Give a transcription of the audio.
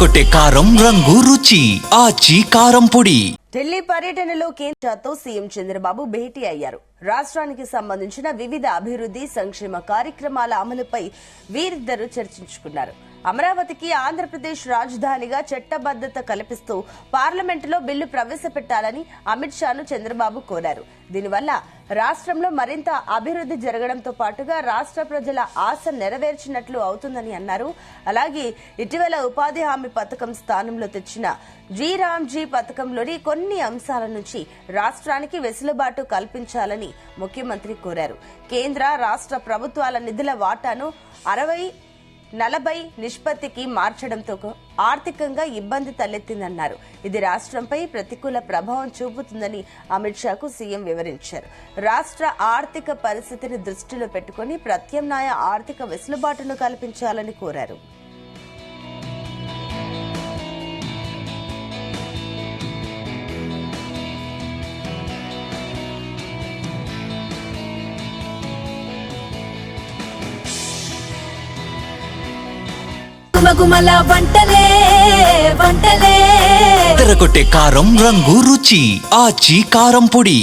ఎర్రగొట్టే కారం రంగు రుచి ఆచి కారం పొడి. ఢిల్లీ పర్యటనలో కేంద్రంతో సీఎం చంద్రబాబు భేటీ అయ్యారు. రాష్ట్రానికి సంబంధించిన వివిధ అభివృద్ధి సంక్షేమ కార్యక్రమాల అమలుపై వీరిద్దరూ చర్చించుకున్నారు. అమరావతికి ఆంధ్రప్రదేశ్ రాజధానిగా చట్టబద్దత కల్పిస్తూ పార్లమెంటులో బిల్లు ప్రవేశపెట్టాలని అమిత్ షాను చంద్రబాబు కోరారు. దీనివల్ల రాష్ట్రంలో మరింత అభివృద్ధి జరగడంతో పాటుగా రాష్ట్ర ప్రజల ఆశ నెరవేర్చినట్లు అవుతుందని అన్నారు. అలాగే ఇటీవల ఉపాధి హామీ పథకం స్థానంలో తెచ్చిన జీ పథకంలోని కొన్ని అంశాల నుంచి రాష్ట్రానికి వెసులుబాటు కల్పించాలని ముఖ్యమంత్రి కోరారు. కేంద్ర రాష్ట్ర ప్రభుత్వాల నిధుల వాటాను 60-40 నిష్పత్తికి మార్చడంతో ఆర్థికంగా ఇబ్బంది తలెత్తిందన్నారు. ఇది రాష్ట్రంపై ప్రతికూల ప్రభావం చూపుతుందని అమిత్ షాకు సీఎం వివరించారు. రాష్ట్ర ఆర్థిక పరిస్థితిని దృష్టిలో పెట్టుకుని ప్రత్యామ్నాయ ఆర్థిక వెసులుబాటును కల్పించాలని కోరారు. గుమగుమల వంటలే వంటలే ఎర్రగొట్టే కారం రంగు రుచి ఆచి కారం పొడి.